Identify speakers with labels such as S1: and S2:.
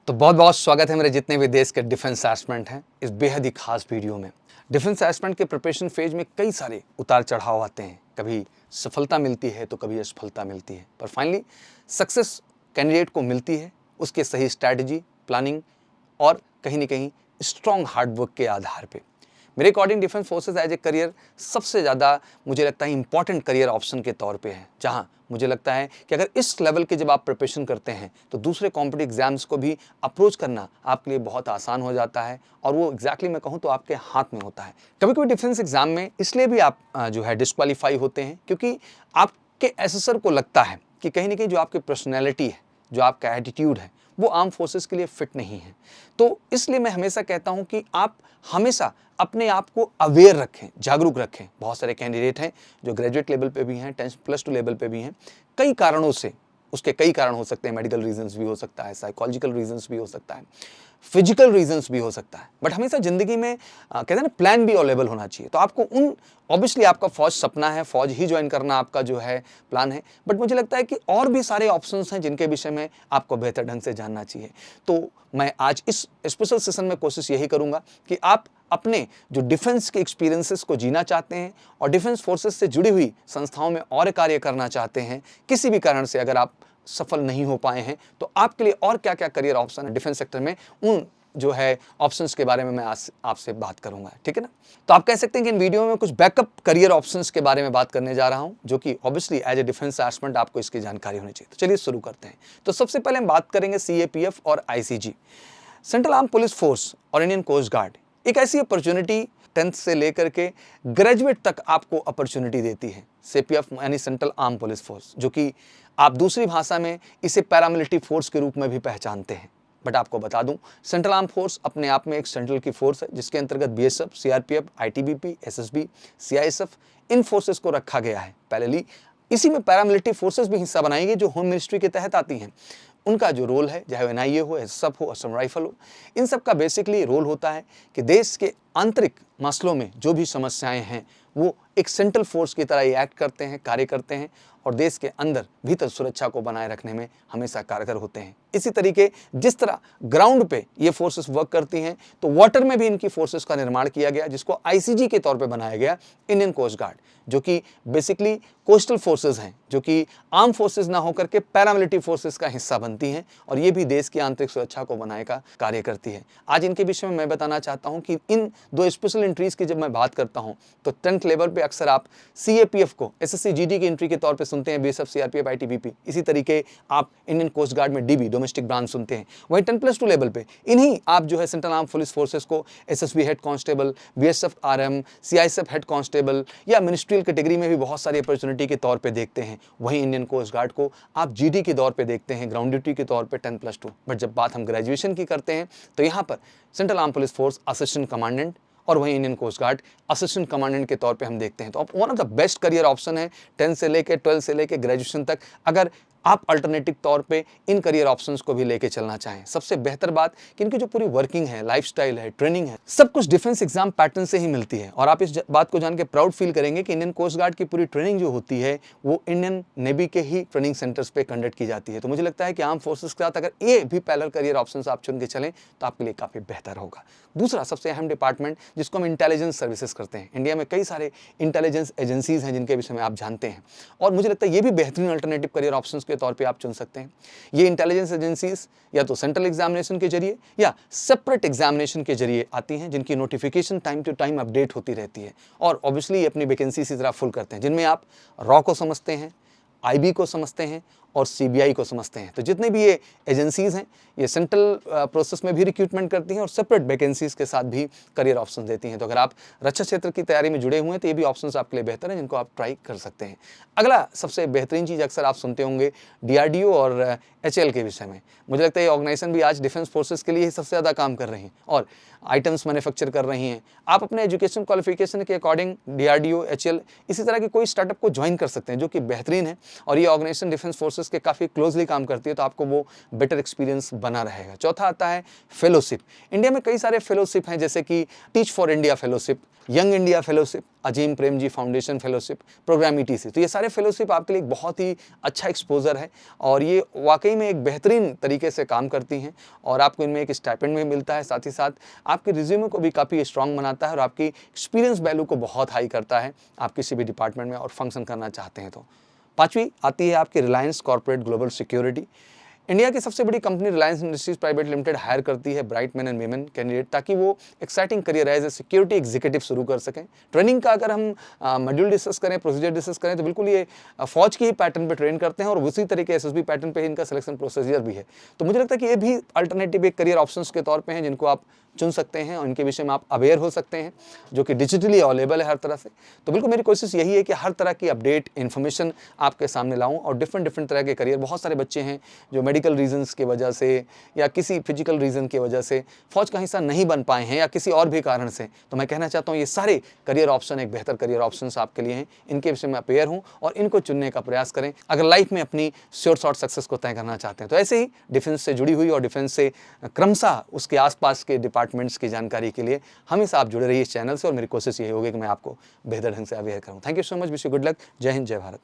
S1: तो बहुत बहुत स्वागत है मेरे जितने भी देश के डिफेंस एस्पिरेंट हैं इस बेहद ही खास वीडियो में। डिफेंस एस्पिरेंट के प्रिपरेशन फेज में कई सारे उतार चढ़ाव आते हैं, कभी सफलता मिलती है तो कभी असफलता मिलती है, पर फाइनली सक्सेस कैंडिडेट को मिलती है उसके सही स्ट्रैटेजी, प्लानिंग और कहीं ना कहीं स्ट्रॉन्ग हार्डवर्क के आधार पे। मेरे according defence forces as a career सबसे ज़्यादा मुझे लगता है इंपॉर्टेंट करियर ऑप्शन के तौर पे है, जहां मुझे लगता है कि अगर इस लेवल के जब आप प्रिपरेशन करते हैं तो दूसरे कॉम्पिटिटिव एग्जाम्स को भी अप्रोच करना आपके लिए बहुत आसान हो जाता है और वो एग्जैक्टली मैं कहूँ तो आपके हाथ में होता है। कभी कभी डिफेंस एग्जाम में इसलिए भी आप जो है डिस्क्वालीफाई होते हैं क्योंकि आपके एसेसर को लगता है कि कहीं ना कहीं जो आपकी पर्सनैलिटी है, जो आपका एटीट्यूड है, वो आर्म फोर्सेस के लिए फिट नहीं है। तो इसलिए मैं हमेशा कहता हूं कि आप हमेशा अपने आप को अवेयर रखें, जागरूक रखें। बहुत सारे कैंडिडेट हैं जो ग्रेजुएट लेवल पे भी हैं, 10+2 लेवल पे भी हैं, कई कारणों से, उसके कई कारण हो सकते हैं, मेडिकल रीजंस भी हो सकता है, साइकोलॉजिकल रीजंस भी हो सकता है, फिजिकल रीजंस भी हो सकता है, बट हमेशा जिंदगी में कहते हैं ना प्लान भी अवेलेबल होना चाहिए। तो आपको उन ऑब्वियसली आपका फौज सपना है, फौज ही ज्वाइन करना आपका जो है प्लान है, बट मुझे लगता है कि और भी सारे ऑप्शंस हैं जिनके विषय में आपको बेहतर ढंग से जानना चाहिए। तो मैं आज इस स्पेशल सेशन में कोशिश यही करूंगा कि आप अपने जो डिफेंस के एक्सपीरियंसेस को जीना चाहते हैं और डिफेंस फोर्सेस से जुड़ी हुई संस्थाओं में और कार्य करना चाहते हैं, किसी भी कारण से अगर आप सफल नहीं हो पाए हैं तो आपके लिए और क्या क्या करियर ऑप्शन है डिफेंस सेक्टर में, उन जो है ऑप्शंस के बारे में मैं आज आपसे बात करूंगा, ठीक है ना। तो आप कह सकते हैं कि इन वीडियो में कुछ बैकअप करियर ऑप्शंस के बारे में बात करने जा रहा हूं, जो कि obviously as a defence aspirant आपको इसकी जानकारी होनी चाहिए। तो चलिए शुरू करते हैं। तो सबसे पहले हम बात करेंगे सीएपीएफ और ICG, central arm police force और इंडियन कोस्ट गार्ड। एक ऐसी अपॉर्चुनिटी 10th से लेकर के ग्रेजुएट तक आपको अपॉर्चुनिटी देती है। सीपीएफ यानी सेंट्रल आर्म पुलिस फोर्स, जो कि आप दूसरी भाषा में इसे पैरामिलिट्री फोर्स के रूप में भी पहचानते हैं। बट आपको बता दूं, सेंट्रल आर्म फोर्स अपने आप में एक सेंट्रल की फोर्स है जिसके अंतर्गत BSF, CRPF, ITBP, SSB, CISF, इन फोर्सेस को रखा गया है। पहले इसी में पैरामिलिट्री फोर्सेस भी हिस्सा बनाई गई जो होम मिनिस्ट्री के तहत आती हैं। उनका जो रोल है, चाहे एनआईए हो, एसएफ हो, असम राइफल हो, इन सब का बेसिकली रोल होता है कि देश के आंतरिक मसलों में जो भी समस्याएं हैं वो एक सेंट्रल फोर्स की तरह ही एक्ट करते हैं, कार्य करते हैं और देश के अंदर भीतर सुरक्षा को बनाए रखने में हमेशा कारगर होते हैं। इसी तरीके जिस तरह ग्राउंड पे ये फोर्सेस वर्क करती हैं, तो वाटर में भी इनकी फोर्सेस का निर्माण किया गया, जिसको आईसीजी के तौर पे बनाया गया, इंडियन कोस्ट गार्ड, जो कि बेसिकली कोस्टल फोर्सेस हैं, जो कि आर्म फोर्सेस ना होकर के पैरामिलिट्री फोर्सेस का हिस्सा बनती हैं और ये भी देश की आंतरिक सुरक्षा को बनाए का कार्य करती है। आज इनके विषय में मैं बताना चाहता हूं कि इन दो स्पेशल एंट्रीज की जब मैं बात करता हूं तो 10th लेवल पे अक्सर आप सीएपीएफ को एसएससी जीडी की एंट्री के तौर पे सुनते हैं, बीएसएफ, सीआरपीएफ, आईटीबीपी। इसी तरीके आप इंडियन कोस्ट गार्ड में डीबी, डोमेस्टिक ब्रांच सुनते हैं। वहीं 10+2 लेवल पे इन्हीं आप जो है सेंट्रल आर्म पुलिस फोर्सेस को SSB head constable, BSF RM, CISF head constable या मिनिस्ट्रियल कैटेगरी में भी बहुत सारी अपॉर्चुनिटी के तौर पे देखते हैं। वहीं इंडियन कोस्ट गार्ड को आप जीडी के तौर पे देखते हैं, ग्राउंड ड्यूटी के तौर पे 10+2। बट जब बात हम ग्रेजुएशन की करते हैं तो यहाँ पर central arm police force assistant commandant और वहीं Indian Coast Guard assistant commandant के तौर पे हम देखते हैं। तो अब one of the best career option है 10 से लेके 12 से लेके ग्रेजुएशन तक, अगर आप अल्टरनेटिव तौर पे इन करियर ऑप्शंस को भी लेके चलना चाहें। सबसे बेहतर बात कि इनकी जो पूरी वर्किंग है, लाइफस्टाइल है, ट्रेनिंग है, सब कुछ डिफेंस एग्जाम पैटर्न से ही मिलती है। और आप इस बात को जान के प्राउड फील करेंगे कि इंडियन कोस्ट गार्ड की पूरी ट्रेनिंग जो होती है वो इंडियन नेवी के ही ट्रेनिंग सेंटर्स पे कंडक्ट की जाती है। तो मुझे लगता है कि आर्म फोर्सेस के साथ अगर ये भी पैरेलल करियर ऑप्शंस आप चुन के चलें तो आपके लिए काफी बेहतर होगा। दूसरा सबसे अहम डिपार्टमेंट जिसको हम इंटेलिजेंस सर्विसेज करते हैं, इंडिया में कई सारे इंटेलिजेंस एजेंसीज हैं जिनके विषय में आप जानते हैं और मुझे लगता है ये भी बेहतरीन अल्टरनेटिव करियर ऑप्शंस के तौर पे आप चुन सकते हैं। ये इंटेलिजेंस एजेंसीज या तो सेंट्रल एग्जामिनेशन के जरिए या सेपरेट एग्जामिनेशन के जरिए आती हैं, जिनकी notification time to time update होती रहती है और ऑब्वियसली ये अपनी वैकेंसी इसी तरह फुल करते हैं, जिनमें आप रॉ को समझते हैं, आईबी को समझते हैं और सीबीआई को समझते हैं। तो जितने भी ये एजेंसीज हैं ये सेंट्रल प्रोसेस में भी रिक्रूटमेंट करती हैं और सेपरेट वैकेंसीज के साथ भी करियर ऑप्शन देती हैं। तो अगर आप रक्षा क्षेत्र की तैयारी में जुड़े हुए हैं तो ये भी ऑप्शंस आपके लिए बेहतर हैं जिनको आप ट्राई कर सकते हैं। अगला सबसे बेहतरीन चीज़ अक्सर आप सुनते होंगे डीआरडीओ और एचएएल के विषय में। मुझे लगता है ये ऑर्गेनाइजेशन भी आज डिफेंस फोर्सेस के लिए ही सबसे ज़्यादा काम कर रही हैं और आइटम्स मैन्युफैक्चर कर रही हैं। आप अपने एजुकेशन क्वालिफिकेशन के अकॉर्डिंग डीआरडीओ, एचएएल, इसी तरह की कोई स्टार्टअप को ज्वाइन कर सकते हैं जो कि बेहतरीन है और ये ऑर्गेनाइजेशन डिफेंस फोर्सेस फोर्सेस के काफ़ी क्लोजली काम करती है, तो आपको वो बेटर एक्सपीरियंस बना रहेगा। चौथा आता है फेलोशिप। इंडिया में कई सारे फेलोशिप हैं, जैसे कि Teach for India fellowship, Young India fellowship, Azim Premji foundation fellowship, programme ETC। तो ये सारे फेलोशिप आपके लिए एक बहुत ही अच्छा एक्सपोजर है और ये वाकई में एक बेहतरीन तरीके से काम करती हैं और आपको इनमें एक स्टाइपेंड भी मिलता है, साथ ही साथ आपके रिज्यूमे को भी काफ़ी स्ट्रॉन्ग बनाता है और आपकी एक्सपीरियंस वैल्यू को बहुत हाई करता है आप किसी भी डिपार्टमेंट में और फंक्शन करना चाहते हैं तो। पाँचवीं आती है आपकी Reliance corporate global security. India की सबसे बड़ी कंपनी Reliance Industries Private Limited hire करती है bright man and women candidate, ताकि वो exciting career as a security executive शुरू कर सकें। ट्रेनिंग का अगर हम मॉड्यूल डिस्कस करें, प्रोसीजर डिस्कस करें, तो बिल्कुल ये फौज की ही पैटर्न पे ट्रेन करते हैं और उसी तरीके SSB पैटर्न पे ही इनका सिलेक्शन प्रोसीजर भी है। तो मुझे लगता है कि ये भी अल्टरनेटिव एक करियर ऑप्शंस के तौर पे हैं जिनको आप चुन सकते हैं और इनके विषय में आप अवेयर हो सकते हैं, जो कि डिजिटली अवेलेबल है हर तरह से। तो बिल्कुल मेरी कोशिश यही है कि हर तरह की अपडेट इन्फॉर्मेशन आपके सामने लाऊं और डिफरेंट तरह के करियर। बहुत सारे बच्चे हैं जो मेडिकल रीजंस की वजह से या किसी फिजिकल रीज़न की वजह से फौज का हिस्सा नहीं बन पाए हैं या किसी और भी कारण से, तो मैं कहना चाहता हूँ ये सारे करियर ऑप्शन एक बेहतर करियर ऑप्शन आपके लिए हैं। इनके विषय में अवेयर हूँ और इनको चुनने का प्रयास करें अगर लाइफ में अपनी श्योर शॉर्ट सक्सेस को तय करना चाहते हैं। तो ऐसे ही डिफेंस से जुड़ी हुई और डिफेंस से क्रमशः उसके आसपास के डिपार्टमेंट्स की जानकारी के लिए हमेशा आप जुड़े रहिए इस चैनल से और मेरी कोशिश यही होगी कि मैं आपको बेहतर ढंग से अवेयर करूँ। Thank you so much, wish you good luck. जय हिंद, जय भारत।